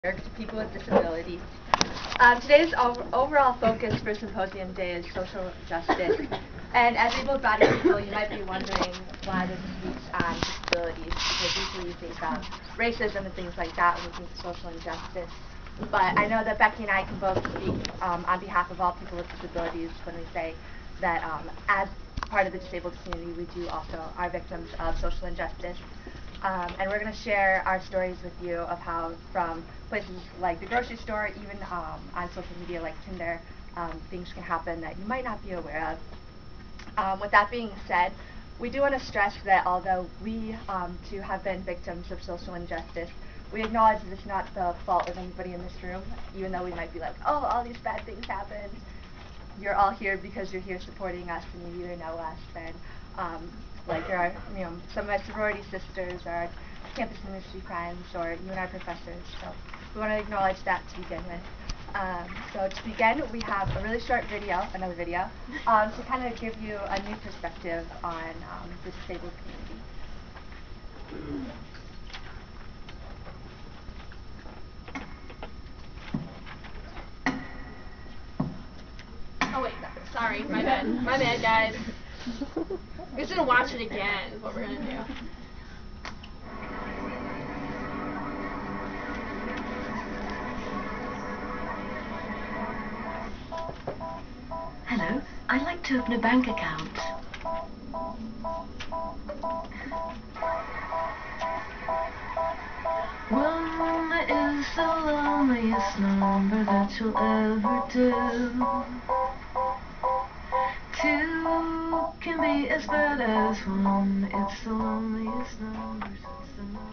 to people with disabilities. Today's overall focus for Symposium Day is social justice. And as able-bodied people, you might be wondering why there's a speech on disabilities, because usually you think of racism and things like that when you think of social injustice. But I know that Becky and I can both speak on behalf of all people with disabilities when we say that as part of the disabled community, we do also are victims of social injustice. And we're going to share our stories with you of how from places like the grocery store, even on social media like Tinder, things can happen that you might not be aware of. With that being said, we do want to stress that although we too have been victims of social injustice, we acknowledge that it's not the fault of anybody in this room, even though we might be like, oh, all these bad things happened. You're all here because you're here supporting us and you either know us and like there are, some of my sorority sisters or campus ministry friends or you and our professors. So we want to acknowledge that to begin with. So to begin, we have a really short video, another video, to kind of give you a new perspective on the disabled community. Oh wait, sorry, my bad guys. We're just gonna watch it again, is what we're gonna do. Hello, I'd like to open a bank account. One is the loneliest number that you'll ever do. Two can be as bad as one. It's the loneliest number, so it's the number.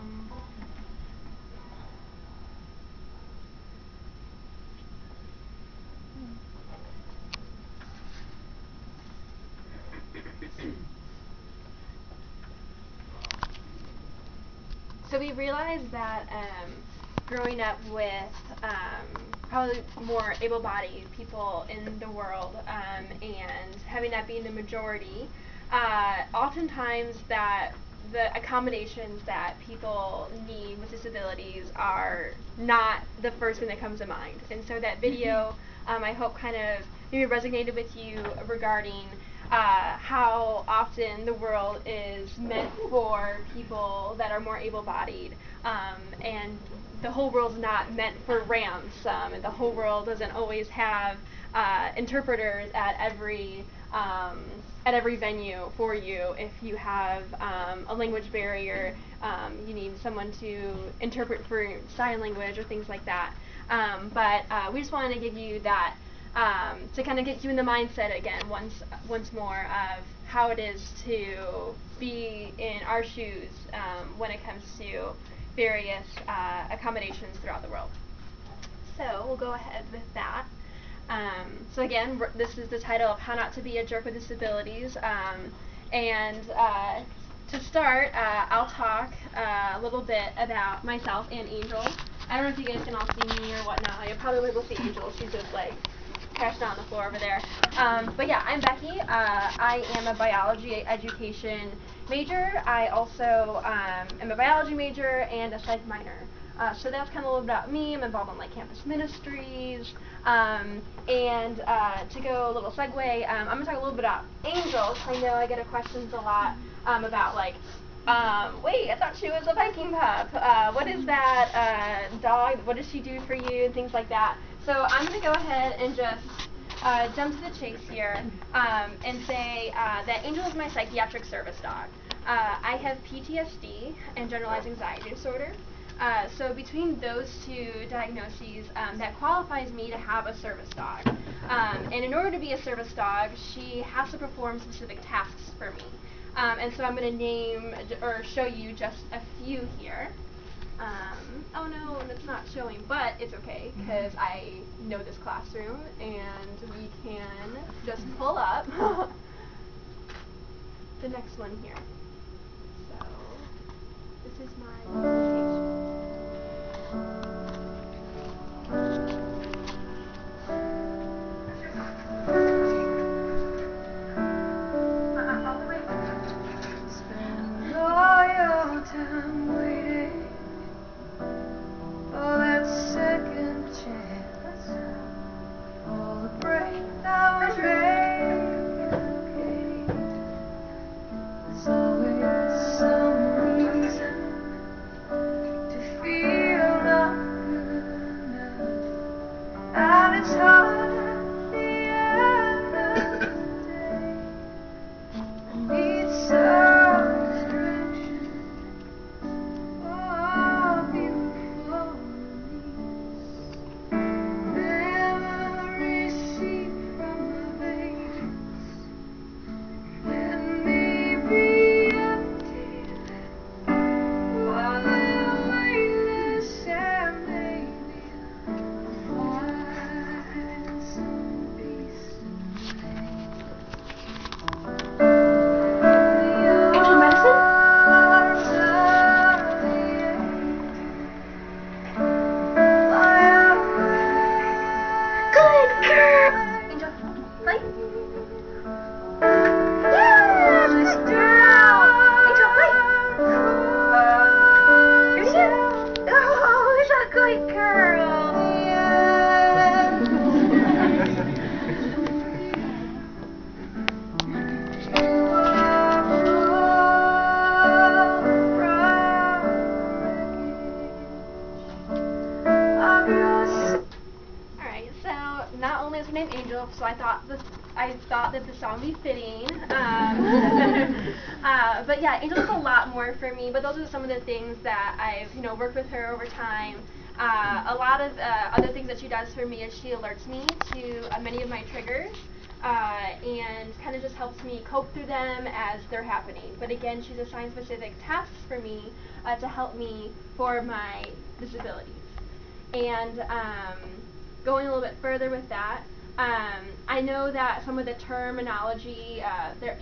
So we realized that growing up with probably more able-bodied people in the world and having that being the majority, oftentimes that the accommodations that people need with disabilities are not the first thing that comes to mind. And so that video, I hope kind of maybe resonated with you regarding how often the world is meant for people that are more able-bodied, and the whole world's not meant for ramps, and the whole world doesn't always have interpreters at every venue for you. If you have a language barrier, you need someone to interpret for sign language or things like that. But we just wanted to give you that to kind of get you in the mindset again once more of how it is to be in our shoes when it comes to various accommodations throughout the world. So we'll go ahead with that. So again, this is the title of How Not to Be a Jerk with Disabilities. And to start, I'll talk a little bit about myself and Angel. I don't know if you guys can all see me or whatnot. You'll probably able to see Angel. She's just like crashed on the floor over there. But yeah, I'm Becky. I am a biology education major. I also am a biology major and a psych minor. So that's kind of a little bit about me. I'm involved in like campus ministries. And to go a little segue, I'm going to talk a little bit about Angel. I know I get questions a lot about like, wait, I thought she was a Viking pup. What is that dog? What does she do for you? And things like that. So I'm going to go ahead and just jump to the chase here and say that Angel is my psychiatric service dog. I have PTSD and generalized anxiety disorder. So between those two diagnoses, that qualifies me to have a service dog. And in order to be a service dog, she has to perform specific tasks for me. And so I'm going to name or show you just a few here. Oh no, it's not showing, but it's okay because I know this classroom and we can just pull up the next one here. So this is my presentation. Spend all your time waiting for that Good girl. Alright, so not only is her name Angel, so I thought that the song would be fitting. But yeah, Angel does a lot more for me, but those are some of the things that I've worked with her over time. A lot of other things that she does for me is she alerts me to many of my triggers and kind of just helps me cope through them as they're happening. But again, she's assigned specific tasks for me to help me for my disabilities. And going a little bit further with that, I know that some of the terminology,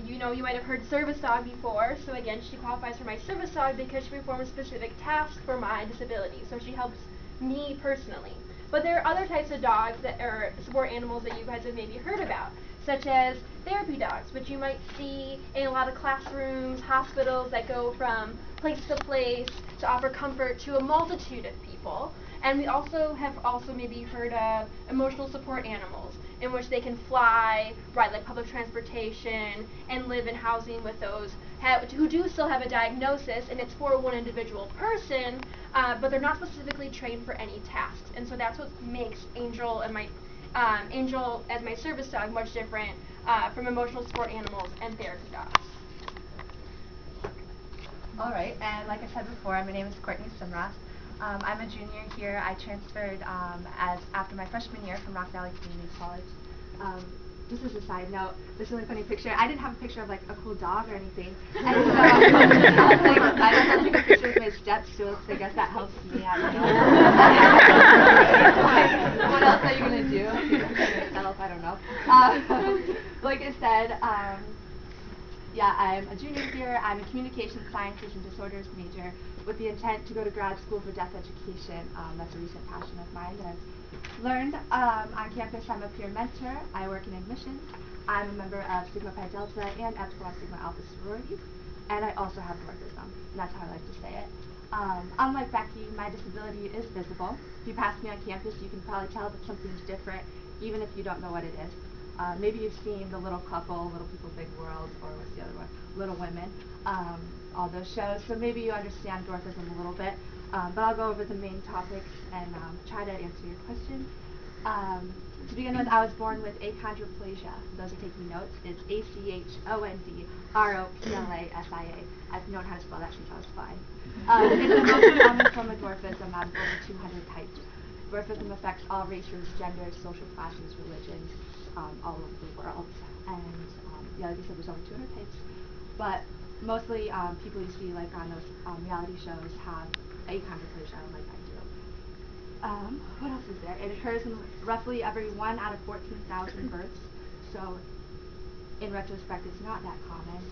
you might have heard service dog before. So again, she qualifies for my service dog because she performs specific tasks for my disability. So she helps me personally. But there are other types of dogs that are support animals that you guys have maybe heard about, such as therapy dogs, which you might see in a lot of classrooms, hospitals that go from place to place to offer comfort to a multitude of people. And we also have maybe heard of emotional support animals, in which they can fly, ride like public transportation, and live in housing with those who do still have a diagnosis, and it's for one individual person, but they're not specifically trained for any tasks. And so that's what makes Angel and my Angel as my service dog much different from emotional support animals and therapy dogs. All right, and like I said before, my name is Courtney Simross. I'm a junior here. I transferred after my freshman year from Rock Valley Community College. Just as a side note, this really funny picture. I didn't have a picture of like a cool dog or anything, and so I don't take a picture with my stepstool, so I guess that helps me. I don't know. What else are you gonna do? Yourself? I don't know. Like I said, yeah, I'm a junior here. I'm a communication sciences and disorders major with the intent to go to grad school for deaf education. That's a recent passion of mine that I've learned. On campus, I'm a peer mentor. I work in admissions. I'm a member of Sigma Pi Delta and Epsilon Sigma Alpha sororities. And I also have dwarfism, and that's how I like to say it. Unlike Becky, my disability is visible. If you pass me on campus, you can probably tell that something's different, even if you don't know what it is. Maybe you've seen The Little Couple, Little People, Big World, or what's the other one? Little Women, all those shows. So maybe you understand dwarfism a little bit. But I'll go over the main topics and try to answer your questions. To begin with, I was born with achondroplasia. For those who are taking notes, it's achondroplasia. I've known how to spell that since I was 5. It's the most common form of dwarfism out of over 200 types. Dwarfism affects all races, genders, social classes, religions, all over the world. And yeah, like I said, there's over 200 types. But mostly people you see like on those reality shows have achondroplasia like I do. What else is there? It occurs in roughly every 1 out of 14,000 births. So in retrospect, it's not that common.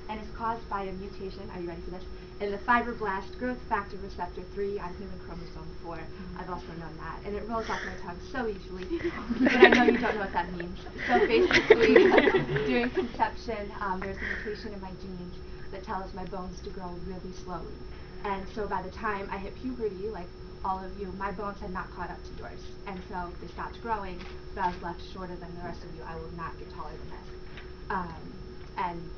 And it's caused by a mutation, are you ready for this? In the fibroblast growth factor receptor 3 on human chromosome 4. I've also known that, and it rolls off my tongue so easily, but I know you don't know what that means. So basically, during conception, there's a mutation in my genes that tells my bones to grow really slowly. And so by the time I hit puberty, like all of you, my bones had not caught up to yours, and so they stopped growing, but I was left shorter than the rest of you. I will not get taller than this. And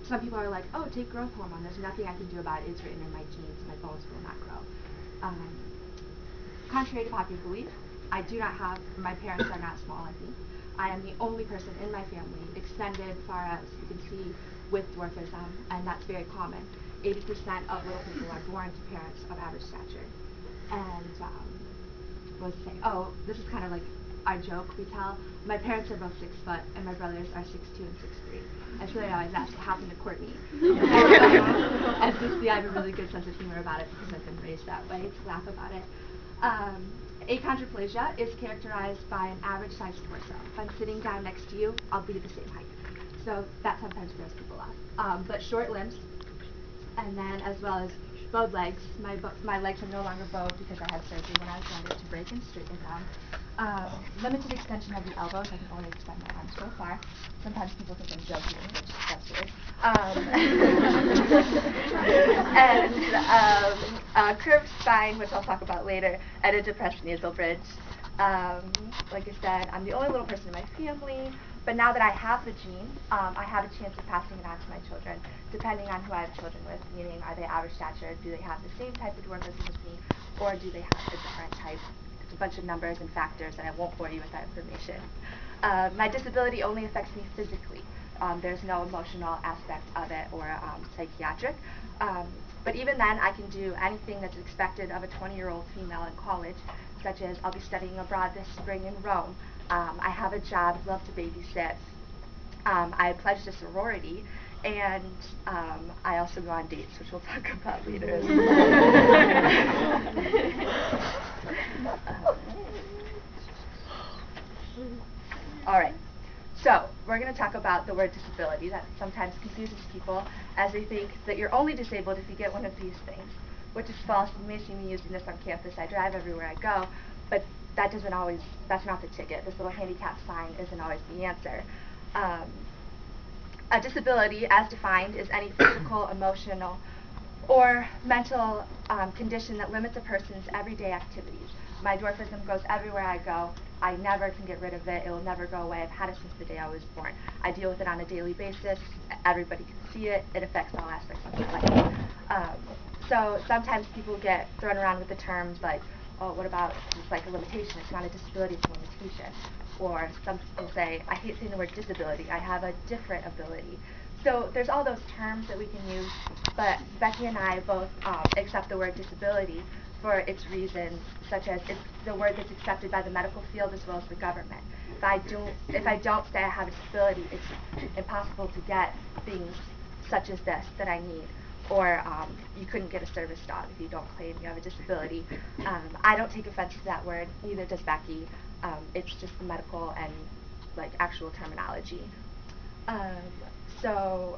some people are like, oh, take growth hormone. There's nothing I can do about it. It's written in my genes. My bones will not grow. Contrary to popular belief, I do not have, my parents are not small like me. I am the only person in my family, extended far as you can see, with dwarfism, and that's very common. 80% of little people are born to parents of average stature. And what was I saying? Oh, this is kind of like our joke we tell. My parents are both 6 foot, and my brothers are 6'2" and 6'3". And so they always ask what happened to Courtney. And so I have a really good sense of humor about it because I've been raised that way to laugh about it. Achondroplasia is characterized by an average sized torso. If I'm sitting down next to you, I'll be the same height. So that sometimes throws people off. But short limbs, and then as well as bowed legs. My legs are no longer bowed because I had surgery when I was younger to break and straighten them. Limited extension of the elbows. I can only extend my arms so far. Sometimes people think I'm joking, which that's weird. And curved spine, which I'll talk about later, and a depressed nasal bridge. Like I said, I'm the only little person in my family, but now that I have the gene, I have a chance of passing it on to my children, depending on who I have children with, meaning are they average stature, do they have the same type of dwarfism as me, or do they have a different type? It's a bunch of numbers and factors, and I won't bore you with that information. My disability only affects me physically. There's no emotional aspect of it or psychiatric. But even then, I can do anything that's expected of a 20-year-old female in college, such as I'll be studying abroad this spring in Rome. I have a job, love to babysit. I pledged a sorority, and I also go on dates, which we'll talk about later as well. All right. So, we're going to talk about the word disability. That sometimes confuses people as they think that you're only disabled if you get one of these things, which is false. You may see me using this on campus. I drive everywhere I go, but that doesn't always, that's not the ticket. This little handicap sign isn't always the answer. A disability, as defined, is any physical, emotional, or mental condition that limits a person's everyday activities. My dwarfism goes everywhere I go. I never can get rid of it. It will never go away. I've had it since the day I was born. I deal with it on a daily basis. Everybody can see it. It affects all aspects of my life. So sometimes people get thrown around with the terms like, oh, what about it's like a limitation? It's not a disability, it's a limitation. Or some people say, I hate saying the word disability. I have a different ability. So there's all those terms that we can use, but Becky and I both accept the word disability for its reasons, such as it's the word that's accepted by the medical field as well as the government. If I don't say I have a disability, it's impossible to get things such as this that I need. Or you couldn't get a service dog if you don't claim you have a disability. I don't take offense to that word, neither does Becky. It's just the medical and like actual terminology. So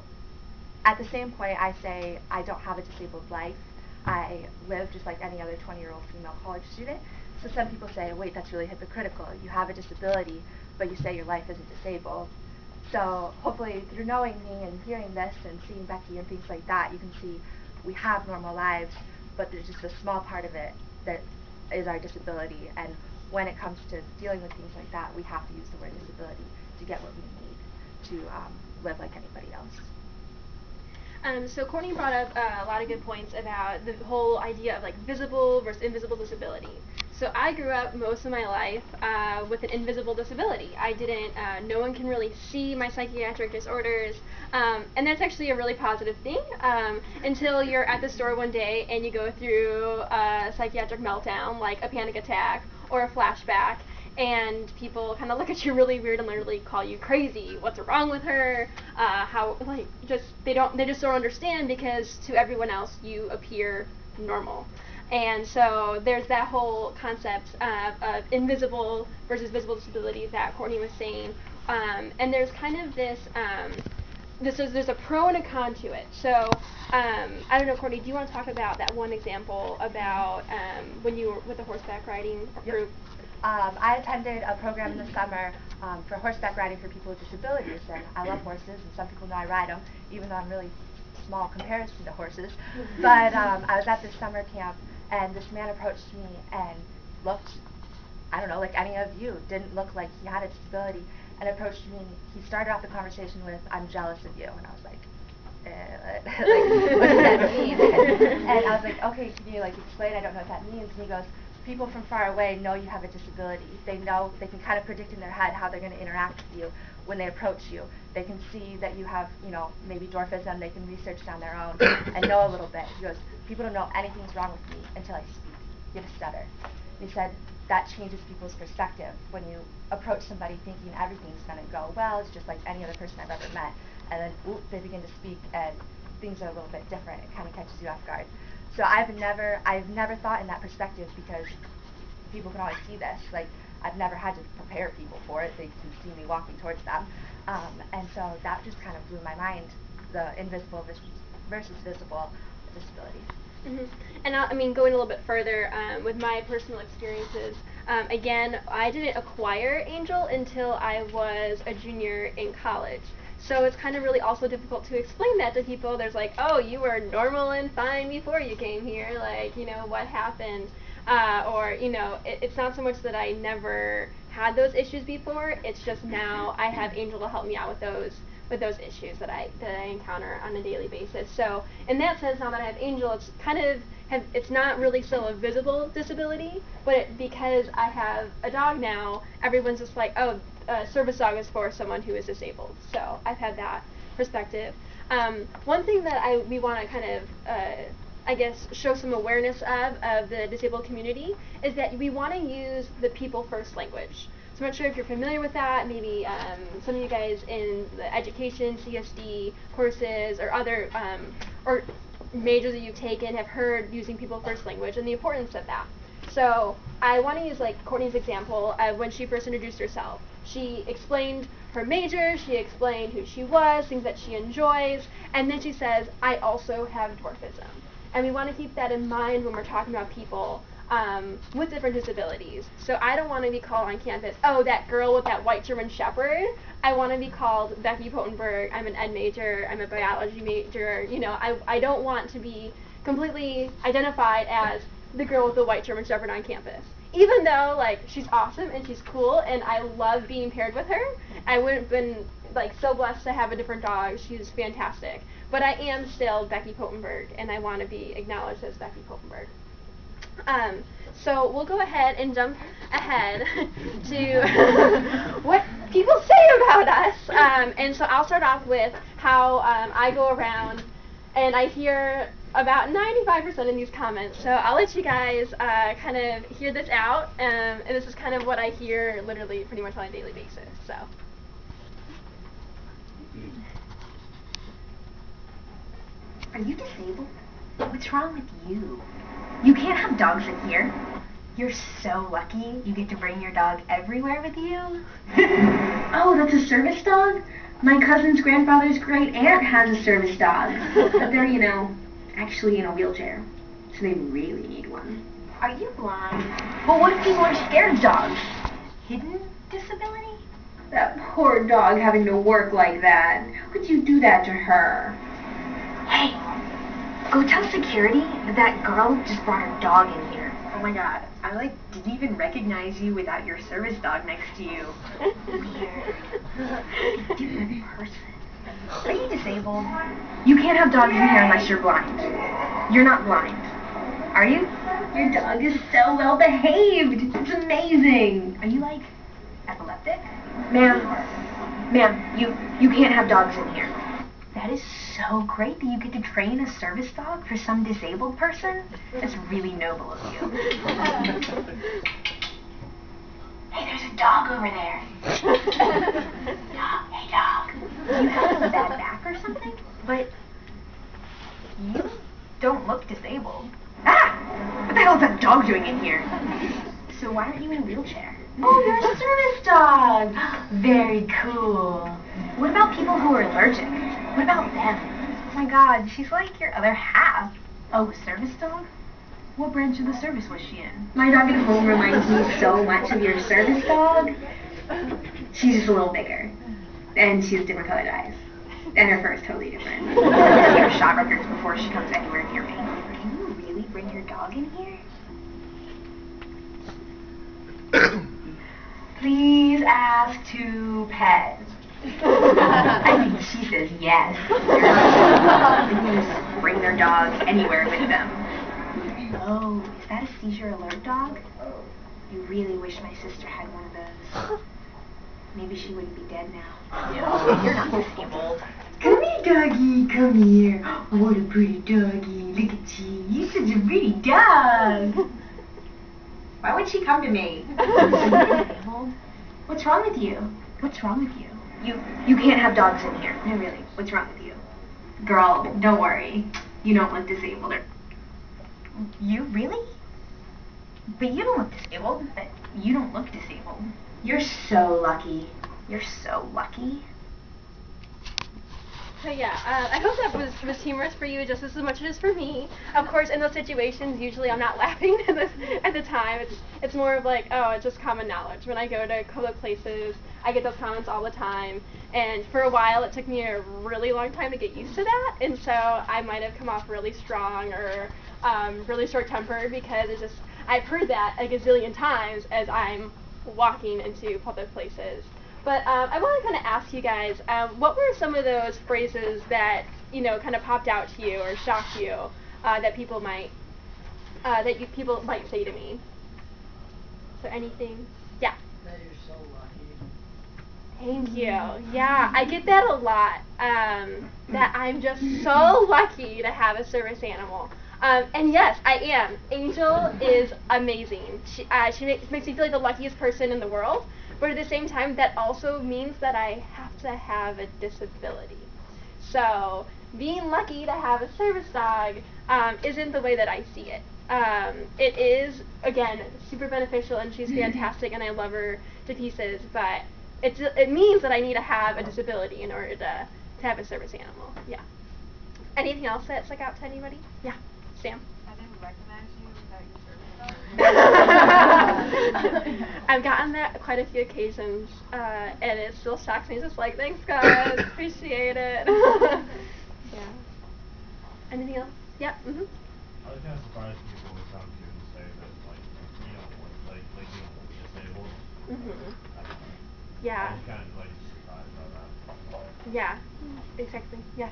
at the same point, I say I don't have a disabled life. I live just like any other 20-year-old female college student. So some people say, wait, that's really hypocritical. You have a disability, but you say your life isn't disabled. So hopefully through knowing me and hearing this and seeing Becky and things like that, you can see we have normal lives, but there's just a small part of it that is our disability. And when it comes to dealing with things like that, we have to use the word disability to get what we need to live like anybody else. So Courtney brought up a lot of good points about the whole idea of like visible versus invisible disability. So I grew up most of my life with an invisible disability. I didn't, no one can really see my psychiatric disorders, and that's actually a really positive thing until you're at the store one day and you go through a psychiatric meltdown, like a panic attack or a flashback, and people kind of look at you really weird and literally call you crazy. What's wrong with her? How like they just don't understand because to everyone else you appear normal. And so there's that whole concept of invisible versus visible disability that Courtney was saying, and there's kind of this. There's a pro and a con to it. So I don't know, Courtney, do you want to talk about that one example about when you were with the horseback riding group? I attended a program in the summer for horseback riding for people with disabilities, and I love horses, and some people know I ride them, even though I'm really small comparison to horses. But I was at this summer camp, and this man approached me and looked, I don't know, like any of you, didn't look like he had a disability, and approached me. He started off the conversation with, "I'm jealous of you," and I was like, what does that mean? And I was like, okay, can you like explain? I don't know what that means. And he goes, people from far away know you have a disability. They know, they can kind of predict in their head how they're going to interact with you when they approach you. They can see that you have, you know, maybe dwarfism. They can research on their own and know a little bit. He goes, people don't know anything's wrong with me until I speak. You have a stutter. And he said that changes people's perspective when you approach somebody thinking everything's going to go well. It's just like any other person I've ever met. And then, oop, they begin to speak and things are a little bit different. It kind of catches you off guard. So I've never thought in that perspective because people can always see this. Like, I've never had to prepare people for it. They can see me walking towards them. And so that just kind of blew my mind, the invisible versus visible disabilities. Mm-hmm. And I mean, going a little bit further with my personal experiences, again, I didn't acquire Angel until I was a junior in college. So it's kind of really also difficult to explain that to people. There's like, oh, you were normal and fine before you came here, like, you know, what happened? Or, you know, it's not so much that I never had those issues before, it's just now I have Angel to help me out with those issues that I encounter on a daily basis. So in that sense, now that I have Angel, it's kind of it's not really still a visible disability, but because I have a dog now, everyone's just like, oh, service dog is for someone who is disabled. So I've had that perspective. One thing that we want to kind of I guess show some awareness of the disabled community is that we want to use the people first language. So I'm not sure if you're familiar with that. Maybe some of you guys in the education, CSD courses, or other or majors that you've taken have heard using people first language and the importance of that. So I want to use like Courtney's example of when she first introduced herself. She explained her major, she explained who she was, things that she enjoys, and then she says, I also have dwarfism. And we want to keep that in mind when we're talking about people with different disabilities. So I don't want to be called on campus, oh, that girl with that white German Shepherd. I want to be called Becky Potenberg. I'm an ed major, I'm a biology major. You know, I don't want to be completely identified as the girl with the white German Shepherd on campus. Even though, like, she's awesome and she's cool and I love being paired with her, I wouldn't have been, like, so blessed to have a different dog. She's fantastic. But I am still Becky Potenberg, and I want to be acknowledged as Becky Potenberg. So we'll go ahead and jump ahead to what people say about us. And so I'll start off with how I go around and I hear about 95% of these comments. So I'll let you guys kind of hear this out. And this is kind of what I hear literally pretty much on a daily basis. So. Are you disabled? What's wrong with you? You can't have dogs in here. You're so lucky you get to bring your dog everywhere with you. Oh, that's a service dog? My cousin's grandfather's great aunt has a service dog. But they're, you know, actually in a wheelchair. So they really need one. Are you blind? Well, what if people are scared of dogs? Hidden disability? That poor dog having to work like that. How could you do that to her? Hey, go tell security that girl just brought her dog in here. Oh my god, I didn't even recognize you without your service dog next to you. Weird. Do it in person. Are you disabled? You can't have dogs in here unless you're blind. You're not blind. Are you? Your dog is so well behaved. It's amazing. Are you like epileptic? Ma'am, you can't have dogs in here. That is so great that you get to train a service dog for some disabled person. That's really noble of you. Hey, there's a dog over there. Dog, hey dog. Do you have a bad back or something? But you don't look disabled. Ah! What the hell is that dog doing in here? So why aren't you in a wheelchair? Oh, you're a service dog. Very cool. What about people who are allergic? What about them? Oh my god, she's like your other half. Oh, a service dog? What branch of the service was she in? My dog at home reminds me so much of your service dog. She's just a little bigger. And she has different colored eyes. And her fur is totally different. She has shot records before she comes anywhere near me. Can you really bring your dog in here? Please ask to pet. I think she says yes. Please bring their dog anywhere with them. Oh, is that a seizure alert dog? You really wish my sister had one of those. Maybe she wouldn't be dead now. You're not disabled. Come here, doggy. Come here. What a pretty doggy. Look at you. You're such a pretty dog. Why would she come to me? What's wrong with you? What's wrong with you? You can't have dogs in here. No, really. What's wrong with you? Girl, don't worry. You don't look disabled. You really? But you don't look disabled. But you don't look disabled. You're so lucky. You're so lucky. So yeah, I hope that was humorous for you just as much as it is for me. Of course, in those situations, usually I'm not laughing at the time. It's more of like, oh, it's just common knowledge. When I go to public places, I get those comments all the time. And for a while, it took me a really long time to get used to that. And so I might have come off really strong or really short-tempered because I've heard that a gazillion times as I'm walking into public places. But I want to kind of ask you guys, what were some of those phrases that kind of popped out to you or shocked you that people might say to me? So anything? Yeah. That you're so lucky. Thank you. Yeah, I get that a lot. That I'm just so lucky to have a service animal. And yes, I am. Angel is amazing. She makes me feel like the luckiest person in the world. But at the same time, that also means that I have to have a disability. So being lucky to have a service dog isn't the way that I see it. It is, again, super beneficial, and she's fantastic, and I love her to pieces. But it means that I need to have a disability in order to have a service animal. Yeah. Anything else that stuck out to anybody? Yeah. Sam? I didn't recognize you without your service dog. I've gotten that quite a few occasions, and it still shocks me. It's just like, thanks guys, appreciate it. Yeah. Anything else? Yeah. I was kind of surprised people would come to you and say that, like, you don't look disabled. I don't know. Yeah. I was kind of like surprised by that. Yeah. Exactly. Yeah.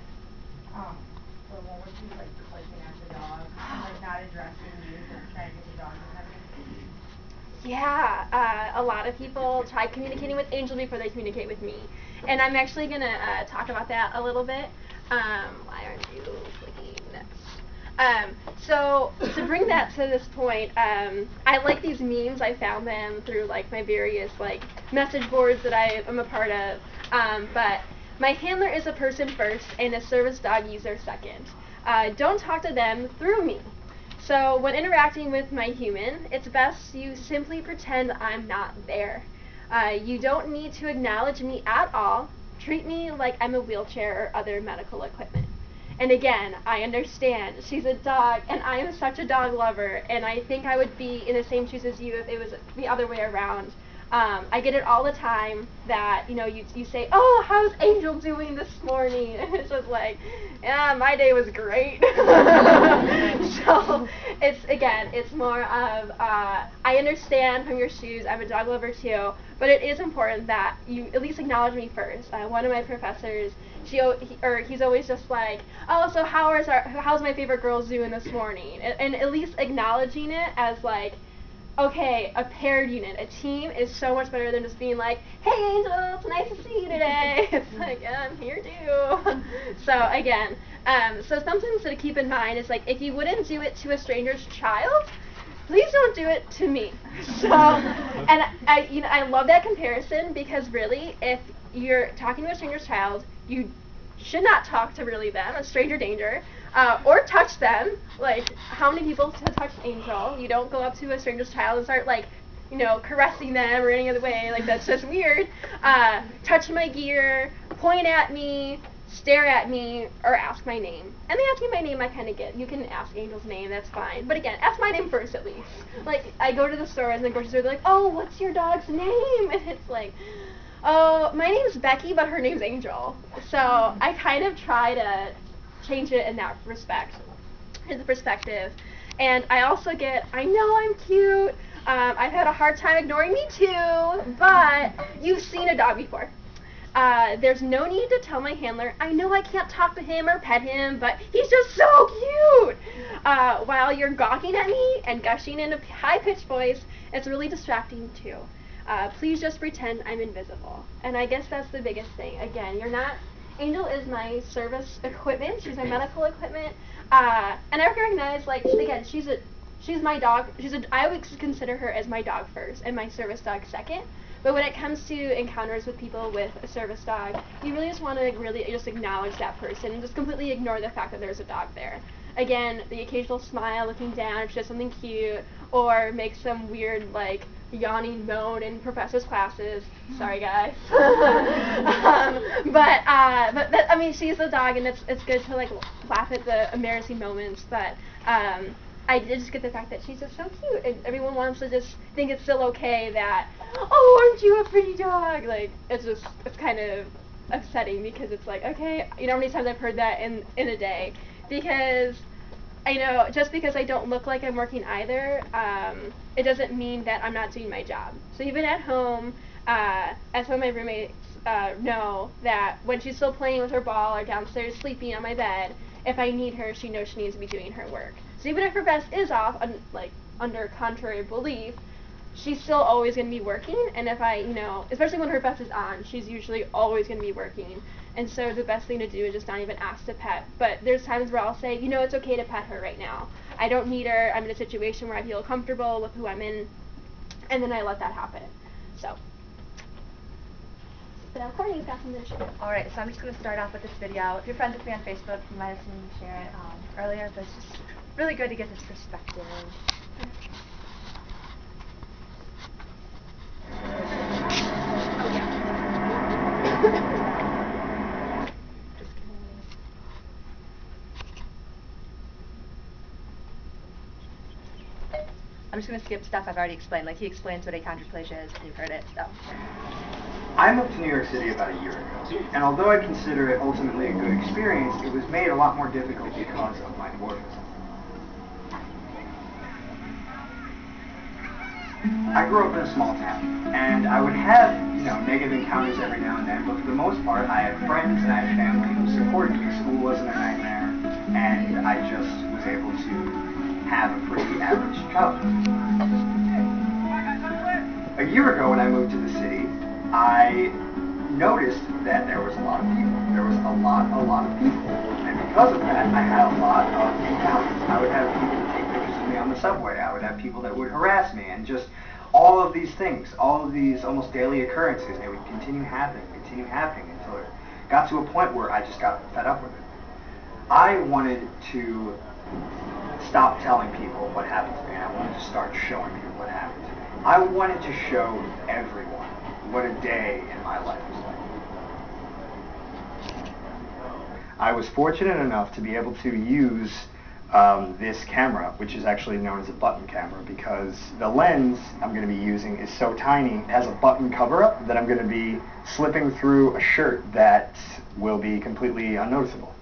So what would you like looking at the dog and like not addressing you but trying to get the dog to Yeah, a lot of people try communicating with Angel before they communicate with me. And I'm actually going to talk about that a little bit. Why aren't you clicking next? So to bring that to this point, I like these memes. I found them through like my various like message boards that I am a part of. But my handler is a person first and a service dog user second. Don't talk to them through me. So when interacting with my human, it's best you simply pretend I'm not there. You don't need to acknowledge me at all. Treat me like I'm a wheelchair or other medical equipment. And again, I understand she's a dog and I am such a dog lover, and I think I would be in the same shoes as you if it was the other way around. I get it all the time that, you say, oh, how's Angel doing this morning? And it's just like, yeah, my day was great. So it's more of, I understand from your shoes, I'm a dog lover too, but it is important that you at least acknowledge me first. One of my professors, he's always just like, oh, so how's my favorite girl doing this morning? And at least acknowledging it as like, okay, a paired unit, a team is so much better than just being like, hey Angel, it's nice to see you today. It's like, yeah, I'm here too. So again, so something to keep in mind is like, if you wouldn't do it to a stranger's child, please don't do it to me. So, and I love that comparison because really, if you're talking to a stranger's child, you should not talk to really them, a stranger danger, or touch them. Like, how many people have touched Angel? You don't go up to a stranger's child and start like, caressing them or any other way. Like, that's just weird. Touch my gear, point at me, stare at me, or ask my name. And they ask me my name, I kind of get. You can ask Angel's name, that's fine. But again, ask my name first at least. Like, I go to the store and the grocery store, they're like, oh, what's your dog's name? And it's like, oh, my name's Becky, but her name's Angel. So I kind of try to change it in that respect, in the perspective. And I also get, I know I'm cute, I've had a hard time ignoring me too, but you've seen a dog before. There's no need to tell my handler, I know I can't talk to him or pet him, but he's just so cute. While you're gawking at me and gushing in a high-pitched voice, it's really distracting too. Please just pretend I'm invisible. And I guess that's the biggest thing. Again, Angel is my service equipment. She's my medical equipment. And I recognize, like, again, she's my dog. I always consider her as my dog first and my service dog second. But when it comes to encounters with people with a service dog, you really just want to really just acknowledge that person and just completely ignore the fact that there's a dog there. Again, the occasional smile looking down if she does something cute, or make some weird, like, yawning moan in professors' classes. Sorry, guys. But I mean, she's the dog, and it's good to like laugh at the embarrassing moments. But I did just get the fact that she's just so cute, and everyone wants to just think it's still okay that, oh, aren't you a pretty dog? Like, it's kind of upsetting because it's like, okay, you know how many times I've heard that in a day, because I know just because I don't look like I'm working either, it doesn't mean that I'm not doing my job. So even at home, as some of my roommates know, that when she's still playing with her ball or downstairs sleeping on my bed, if I need her, she knows she needs to be doing her work. So even if her vest is off, like under contrary belief, she's still always going to be working. And if I, you know, especially when her vest is on, she's usually always going to be working. And so the best thing to do is just not even ask to pet. But there's times where I'll say, you know, it's okay to pet her right now. I don't need her. I'm in a situation where I feel comfortable with who I'm in. And then I let that happen. So. But now Courtney's got something to share. Alright, so I'm just going to start off with this video. If you're friends with me on Facebook, you might have seen me share it earlier, but it's just really good to get this perspective. Oh yeah. I'm just going to skip stuff I've already explained. Like, he explains what achondroplasia is, and you've heard it, so. I moved to New York City about a year ago, and although I consider it ultimately a good experience, it was made a lot more difficult because of my dwarfism. I grew up in a small town, and I would have, you know, negative encounters every now and then, but for the most part, I had friends and I had family who supported me. School wasn't a nightmare, and I just was able to have a pretty average childhood. A year ago when I moved to the city, I noticed that there was a lot of people. There was a lot of people. And because of that, I had a lot of encounters. I would have people take pictures of me on the subway. I would have people that would harass me, and just all of these things, all of these almost daily occurrences, they would continue happening until it got to a point where I just got fed up with it. I wanted to stop telling people what happened to me, and I wanted to start showing people what happened to me. I wanted to show everyone what a day in my life was like. I was fortunate enough to be able to use this camera, which is actually known as a button camera, because the lens I'm going to be using is so tiny, it has a button cover-up that I'm going to be slipping through a shirt that will be completely unnoticeable.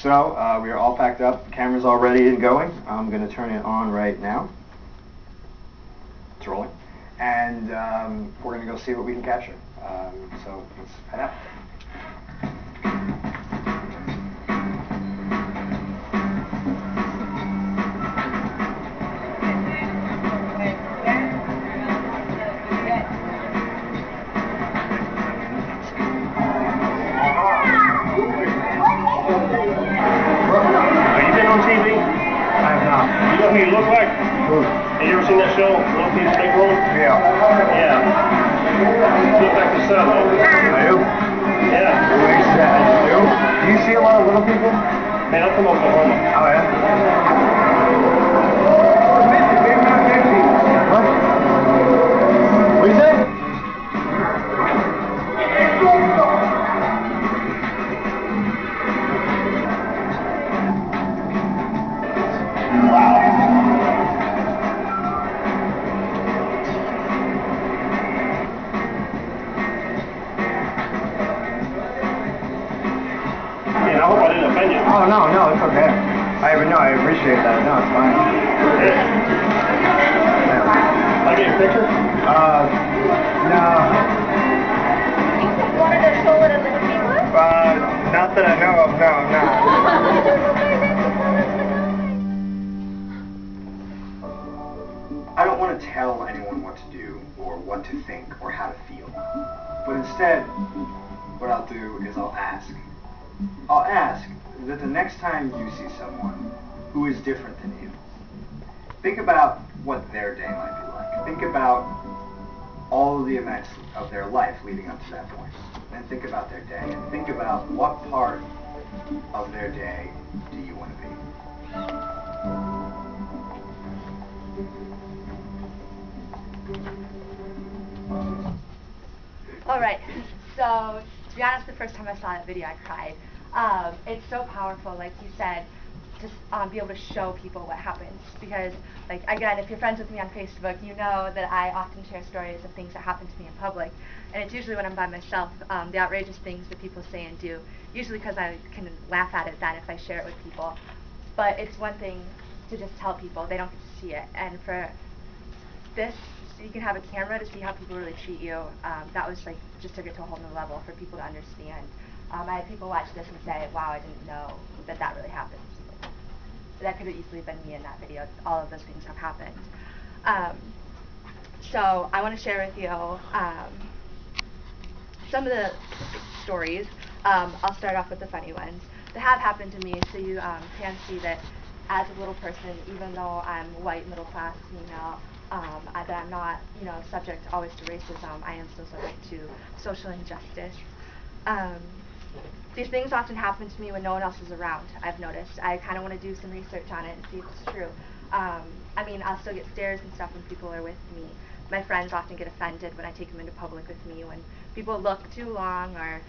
So we are all packed up, camera's all ready and going. I'm going to turn it on right now. It's rolling. And we're going to go see what we can capture. So let's head out. Who you look like? Who? Have you ever seen that show, Little Pete's Big World? Yeah. Yeah. You look like the son. I do? Yeah. You do? Do you see a lot of little people? Man, I'm from Oklahoma. Oh, yeah? What? What you say? Oh, no, it's okay. I appreciate that. No, it's fine. Can I get your picture? No. You wanted to show what a little people? Not that I know of, no, I'm not. I don't want to tell anyone what to do, or what to think, or how to feel. But instead, what I'll do is I'll ask. I'll ask that the next time you see someone who is different than you, think about what their day might be like. Think about all of the events of their life leading up to that point. And think about their day. And think about what part of their day do you want to be. Alright, so to be honest, the first time I saw that video I cried. It's so powerful, like you said, just be able to show people what happens. Because, like, again, if you're friends with me on Facebook, you know that I often share stories of things that happen to me in public. And it's usually when I'm by myself, the outrageous things that people say and do. Usually because I can laugh at it then if I share it with people. But it's one thing to just tell people, they don't get to see it. And for this, so you can have a camera to see how people really treat you. That was like, just took it to a whole new level for people to understand. I had people watch this and say, wow, I didn't know that that really happens. That could have easily been me in that video. All of those things have happened. So I want to share with you some of the stories. I'll start off with the funny ones that have happened to me, so you can see that as a little person, even though I'm white, middle class, female, that I'm not, subject always to racism, I am still subject to social injustice. These things often happen to me when no one else is around, I've noticed. I kind of want to do some research on it and see if it's true. I'll still get stares and stuff when people are with me. My friends often get offended when I take them into public with me, when people look too long or,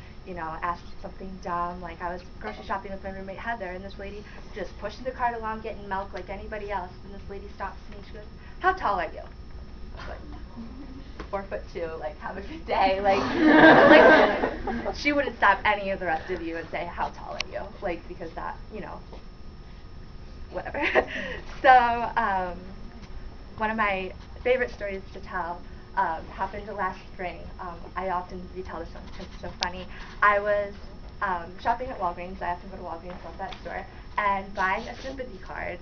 ask something dumb. Like I was grocery shopping with my roommate Heather, and this lady just pushing the cart along getting milk like anybody else, and this lady stops me and she goes, "How tall are you?" I was like, 4'2", like, have a good day, like she wouldn't stop any of the rest of you and say, "How tall are you?" Like, because that, whatever. So, one of my favorite stories to tell happened last spring. I often retell this one because it's so funny. I was shopping at Walgreens. I often go to Walgreens, love that store, and buying a sympathy card.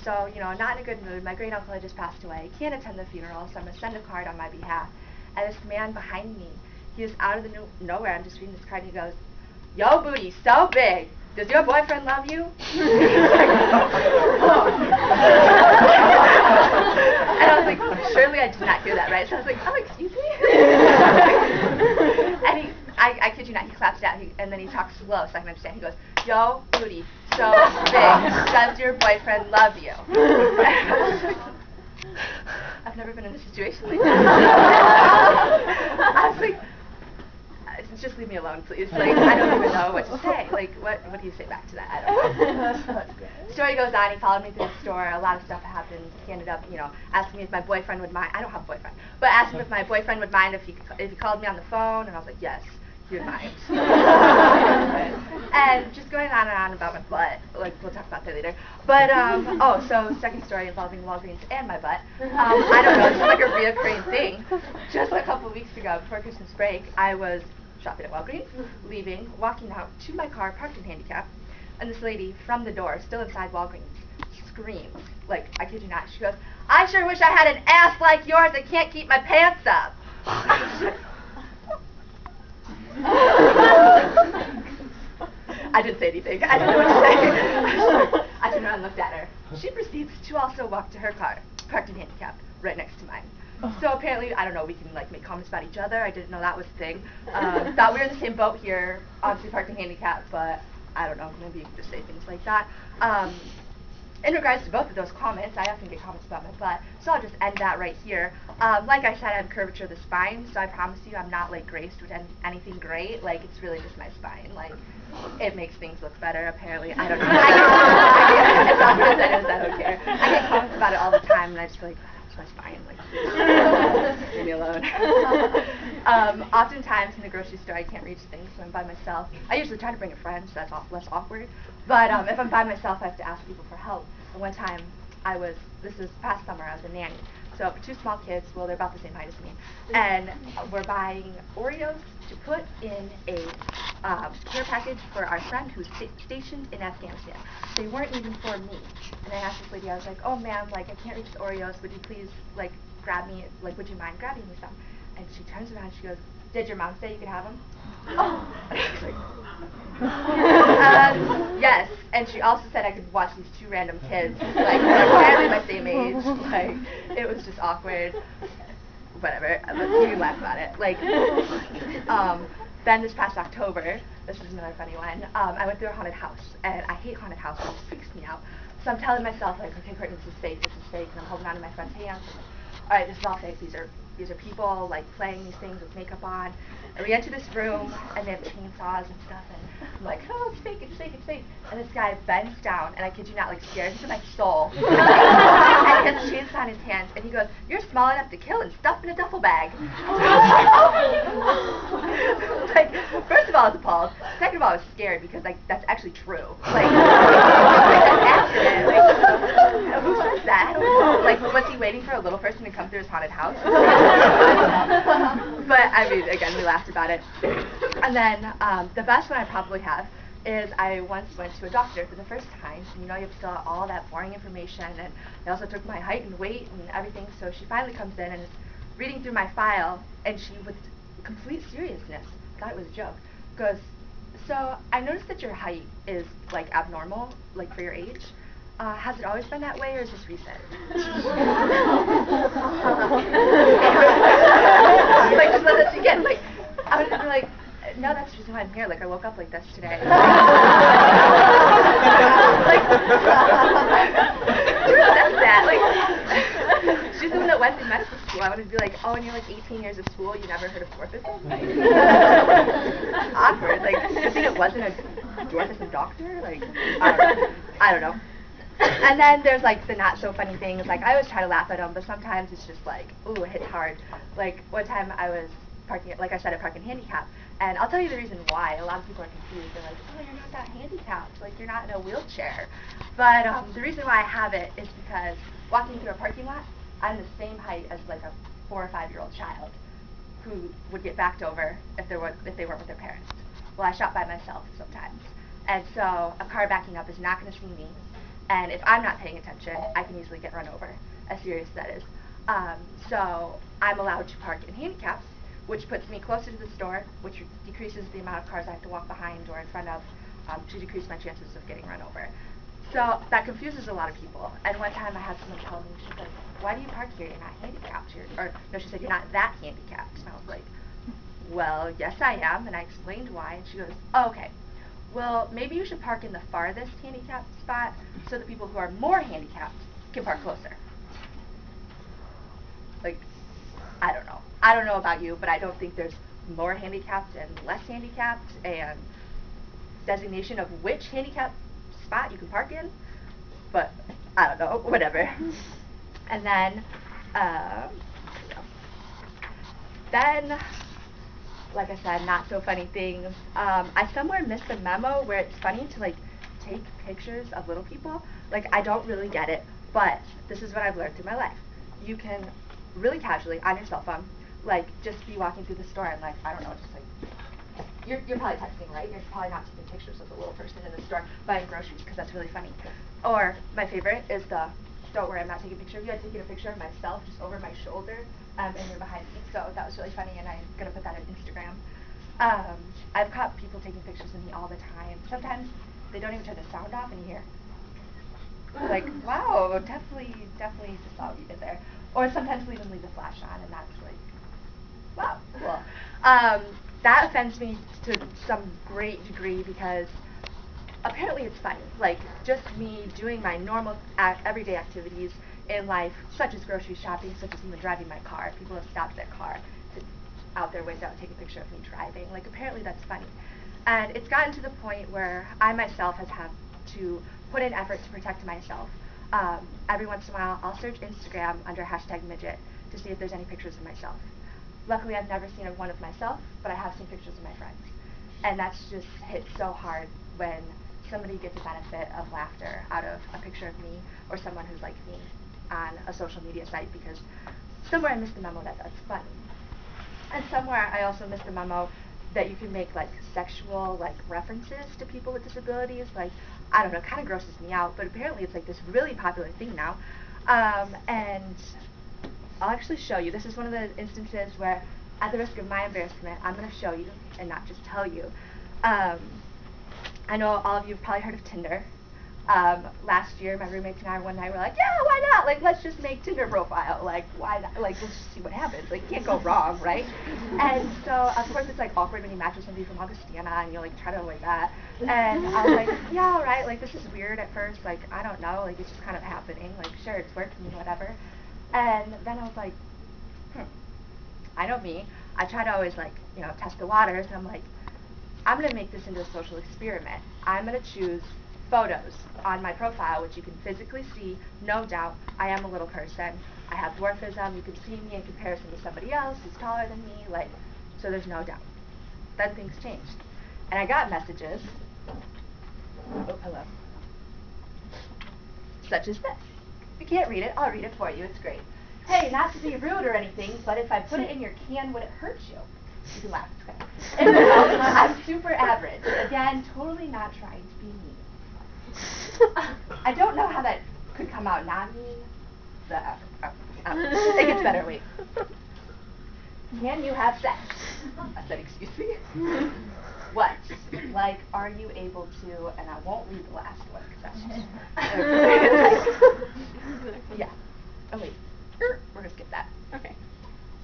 So, not in a good mood. My great uncle had just passed away. He can't attend the funeral, so I'm going to send a card on my behalf. And this man behind me, he was out of the nowhere. I'm just reading this card, and he goes, "Yo, booty, so big. Does your boyfriend love you?" And I was like, surely I did not hear that right. So I was like, "Oh, excuse me?" And I kid you not, he claps it out, and then he talks slow so I can understand. He goes, "Yo, booty, so big. Does your boyfriend love you?" I've never been in a situation like that. I was like, just leave me alone, please. Like, I don't even know what to say. Like, what do you say back to that? I don't know. Story goes on. He followed me through the store. A lot of stuff happened. He ended up, asking me if my boyfriend would mind. I don't have a boyfriend, but asked me if my boyfriend would mind if he called me on the phone, and I was like, yes, he would mind. And just going on and on about my butt. Like, we'll talk about that later. But so second story involving Walgreens and my butt. I don't know. It's like a reoccurring thing. Just a couple weeks ago, before Christmas break, I was shopping at Walgreens, leaving, walking out to my car, parked in handicap, and this lady from the door, still inside Walgreens, screams, like, I kid you not, she goes, "I sure wish I had an ass like yours that can't keep my pants up." I didn't say anything. I didn't know what to say. I turned around and looked at her. She proceeds to also walk to her car, parked in handicap, right next to mine. So apparently, I don't know, we can like make comments about each other. I didn't know that was a thing. Thought we were in the same boat here, obviously parked in handicap, but I don't know, maybe you can just say things like that. In regards to both of those comments, I often get comments about my butt, so I'll just end that right here. Like I said, I have curvature of the spine, so I promise you I'm not like graced with anything great. Like, it's really just my spine. Like, it makes things look better, apparently. I don't know. I don't care. I get comments about it all the time, and I just feel like, my spine, like, leave me alone. Oftentimes in the grocery store I can't reach things when I'm by myself. I usually try to bring a friend, so that's less awkward. But if I'm by myself, I have to ask people for help. And one time, this was past summer, I was a nanny. So for two small kids, well, they're about the same height as me, and we're buying Oreos to put in a care package for our friend who's stationed in Afghanistan. They weren't even for me. And I asked this lady, I was like, "Oh ma'am, like I can't reach the Oreos, would you please like grab me, like would you mind grabbing me some?" And she turns around and she goes, "Did your mom say you could have them?" Oh. And I was like, yes. And she also said I could watch these two random kids, like they're apparently my same age. Like, it was just awkward. Whatever. You can laugh about it. Like, then this past October, this is another funny one. I went through a haunted house, and I hate haunted houses. It freaks me out. So I'm telling myself, like, okay, Courtney, this is fake, and I'm holding on to my friend's hands. All right, this is all fake. These are these are people like playing these things with makeup on. And we enter this room and they have chainsaws and stuff, and I'm like, oh, it's fake, it's fake, it's fake. And this guy bends down, and I kid you not, like stares into my soul. And he has a chainsaw in his hands, and he goes, "You're small enough to kill and stuff in a duffel bag." Like, first of all, I was appalled. Second of all, I was scared because like that's actually true. Like, that's accurate. Like, who says that? I don't know. Like, was he waiting for a little person to come through his haunted house? But I mean, again, we laughed about it. And then the best one I probably have is I once went to a doctor for the first time, and you know you have to fill out all that boring information, and they also took my height and weight and everything, so she finally comes in and is reading through my file, and she, with complete seriousness, thought it was a joke, goes, "So I noticed that your height is like abnormal, like for your age. Has it always been that way, or is this recent?" Like, just let us begin. Like, I would be like, "No, that's just why I'm here. Like, I woke up like this today." Like, that's that. Like, she's the one that went through medical school. I would be like, "Oh, and you're like 18 years of school, you never heard of dwarfism?" Awkward. Like, I think it wasn't a dwarfism doctor. Like, I don't know. And then there's like the not so funny things. Like, I always try to laugh at them, but sometimes it's just like, ooh, it hits hard. Like, one time I was parking, like I said, I park in handicap, and I'll tell you the reason why. A lot of people are confused. They're like, "Oh, you're not that handicapped. Like, you're not in a wheelchair." But the reason why I have it is because walking through a parking lot, I'm the same height as like a 4 or 5 year old child who would get backed over if they weren't with their parents. Well, I shop by myself sometimes, and so a car backing up is not going to see me. And if I'm not paying attention, I can easily get run over, as serious as that is. So I'm allowed to park in handicaps, which puts me closer to the store, which decreases the amount of cars I have to walk behind or in front of to decrease my chances of getting run over. So that confuses a lot of people. And one time I had someone tell me, she's like, "Why do you park here? You're not handicapped." Or no, she said, "You're not that handicapped." And I was like, "Well, yes I am." And I explained why. And she goes, "Oh, okay. Well, maybe you should park in the farthest handicapped spot so the people who are more handicapped can park closer." Like, I don't know. I don't know about you, but I don't think there's more handicapped and less handicapped and designation of which handicapped spot you can park in. But I don't know, whatever. And then, like I said, not so funny things. I somewhere missed the memo where it's funny to like take pictures of little people. Like, I don't really get it, but this is what I've learned through my life. You can really casually on your cell phone, like just be walking through the store and like, I don't know, just like you're probably texting, right? You're probably not taking pictures of the little person in the store buying groceries because that's really funny. Or my favorite is the, "Don't worry, I'm not taking a picture of you. I'm taking a picture of myself just over my shoulder, and you're behind me." So that was really funny, and I'm gonna put that on Instagram. I've caught people taking pictures of me all the time. Sometimes they don't even turn the sound off, and you hear, like, "Wow, definitely just saw what you did there." Or sometimes we even leave the flash on, and that's like, wow, cool. That offends me to some great degree because apparently it's funny. Like, just me doing my normal everyday activities in life, such as grocery shopping, such as even driving my car. People have stopped their car to out their window and take a picture of me driving. Like, apparently that's funny. And it's gotten to the point where I myself has had to put in effort to protect myself. Every once in a while, I'll search Instagram under #midget to see if there's any pictures of myself. Luckily, I've never seen one of myself, but I have seen pictures of my friends. And that's just hit so hard when somebody gets a benefit of laughter out of a picture of me or someone who's like me on a social media site, because somewhere I missed the memo that that's funny. And somewhere I also missed the memo that you can make like sexual like references to people with disabilities. Like, I don't know, it kind of grosses me out, but apparently it's like this really popular thing now. And I'll actually show you. This is one of the instances where, at the risk of my embarrassment, I'm going to show you and not just tell you. I know all of you have probably heard of Tinder. Last year, my roommates and I one night were like, "Yeah, why not? Like, let's just make Tinder profile. Like, why not? Like, let's just see what happens. Like, can't go wrong, right?" And so, of course, it's like awkward when you match with somebody from Augustana and you like try to avoid that. And I was like, "Yeah, all right. Like, this is weird at first. Like, I don't know. Like, it's just kind of happening. Like, sure, it's working, whatever." And then I was like, I know me. I try to always like, test the waters, and I'm like, I'm going to make this into a social experiment. I'm going to choose photos on my profile, which you can physically see, no doubt. I am a little person. I have dwarfism. You can see me in comparison to somebody else who's taller than me, like, so there's no doubt. Then things changed. And I got messages, oh, hello, such as this. If you can't read it, I'll read it for you. It's great. Hey, not to be rude or anything, but if I put it in your can, would it hurt you? You can laugh, it's good. I'm super average. Again, totally not trying to be mean. I don't know how that could come out not mean. It gets better, wait. Can you have sex? I said, excuse me? What? Like, are you able to, and I won't read the last one, because that's just, yeah. Oh wait, we're gonna skip that. Okay.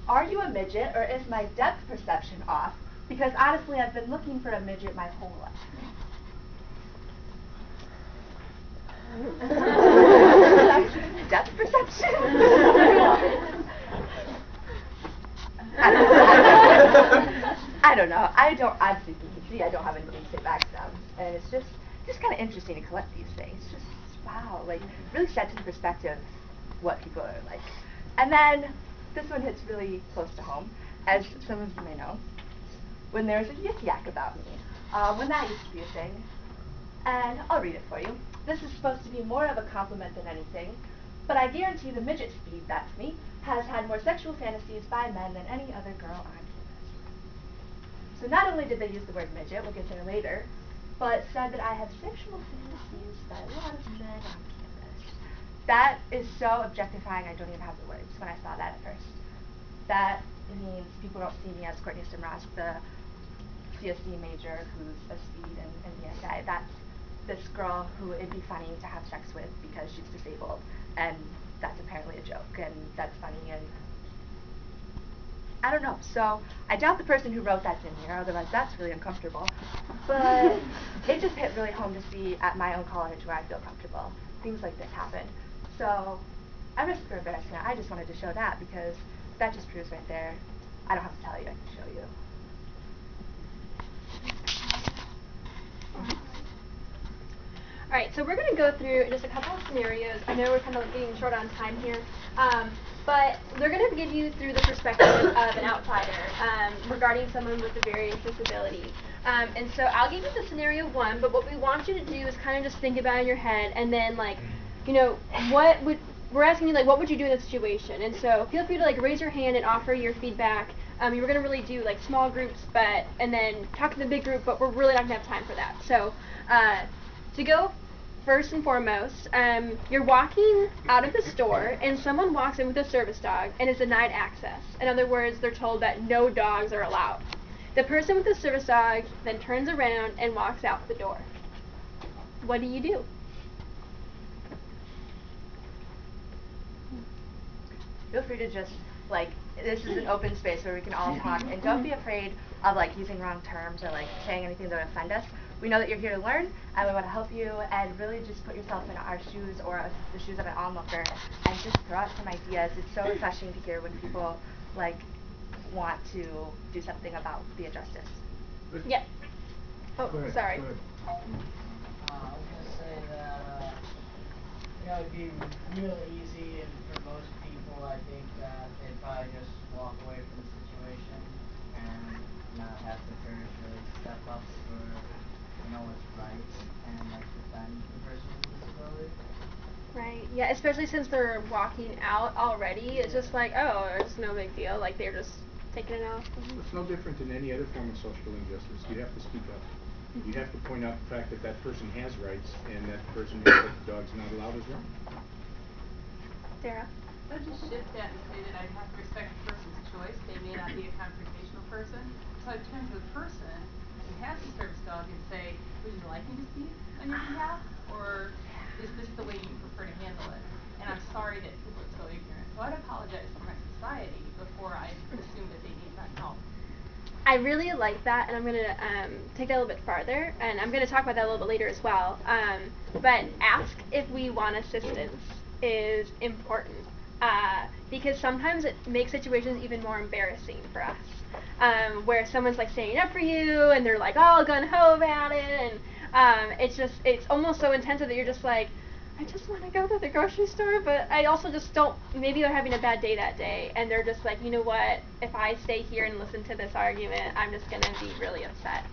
Are you a midget, or is my depth perception off? Because honestly, I've been looking for a midget my whole life. Depth perception? I don't know. Obviously, you can see I don't have anything to say back to them. And it's just kind of interesting to collect these things. Just, wow, like, really sets into perspective what people are like. And then, this one hits really close to home, as some of you may know. When there's a yik yak about me. When that used to be a thing. And I'll read it for you. This is supposed to be more of a compliment than anything, but I guarantee the midget speed, that's me, has had more sexual fantasies by men than any other girl on campus. So not only did they use the word midget, we'll get there later, but said that I have sexual fantasies by a lot of men on campus. That is so objectifying, I don't even have the words when I saw that at first. That means people don't see me as Courtney Simross, the CSC major who's a speed and BSI. That's this girl who it'd be funny to have sex with because she's disabled, and that's apparently a joke, and that's funny, and I don't know. So I doubt the person who wrote that's in here, otherwise that's really uncomfortable. But it just hit really home to see at my own college where I feel comfortable. Things like this happen. So I risked for embarrassment. I just wanted to show that because that just proves right there. I don't have to tell you, I can show you. Alright, so we're going to go through just a couple of scenarios. I know we're kind of getting short on time here, but they're going to give you through the perspective of an outsider regarding someone with a various disability. And so I'll give you the scenario one, but what we want you to do is kind of just think about it in your head, and then we're asking you what would you do in this situation? And so feel free to raise your hand and offer your feedback. We're going to really do small groups, and then talk to the big group, but we're really not going to have time for that. So to go first and foremost, you're walking out of the store and someone walks in with a service dog and is denied access. In other words, they're told that no dogs are allowed. The person with the service dog then turns around and walks out the door. What do you do? Feel free to just, this is an open space where we can all talk, and don't be afraid of using wrong terms or saying anything that would offend us. We know that you're here to learn, and we want to help you, and really just put yourself in our shoes or the shoes of an onlooker, and just throw out some ideas. It's so refreshing to hear when people want to do something about the injustice. Yeah. Oh, sorry. I was gonna say that it'd be real easy, and for most people, I think that they'd probably just walk away from the situation and not have the courage to really step up for what's right and defend the person with a disability. Right. Yeah, especially since they're walking out already. It's just oh, it's no big deal. They're just taking it off. It's no different than any other form of social injustice. You have to speak up. You have to point out the fact that that person has rights, and that person knows that the dog's not allowed is wrong. Sarah? I'd just shift that and say that I have to respect the person's choice. They may not be a confrontational person. So I'd turn to the person who has the service dog and say, would you like me to speak on your behalf? Or is this the way you prefer to handle it? And I'm sorry that people are so ignorant. So I'd apologize for my society before I assume that they need my help. I really like that, and I'm going to take that a little bit farther, and I'm going to talk about that a little bit later as well. But ask if we want assistance is important. because sometimes it makes situations even more embarrassing for us. Where someone's like standing up for you and they're like all gung-ho about it, and it's almost so intensive that you're just like, I just want to go to the grocery store, but I also just don't, maybe they're having a bad day that day, and they're just like, you know what, if I stay here and listen to this argument, I'm just going to be really upset.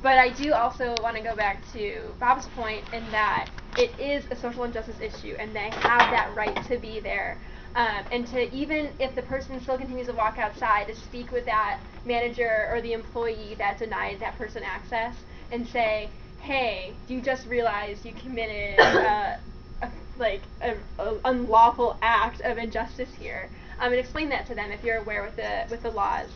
But I do also want to go back to Bob's point in that it is a social injustice issue, and they have that right to be there. And to, even if the person still continues to walk outside, to speak with that manager or the employee that denied that person access and say, hey, you just realized you committed a unlawful act of injustice here, and explain that to them if you're aware with the laws.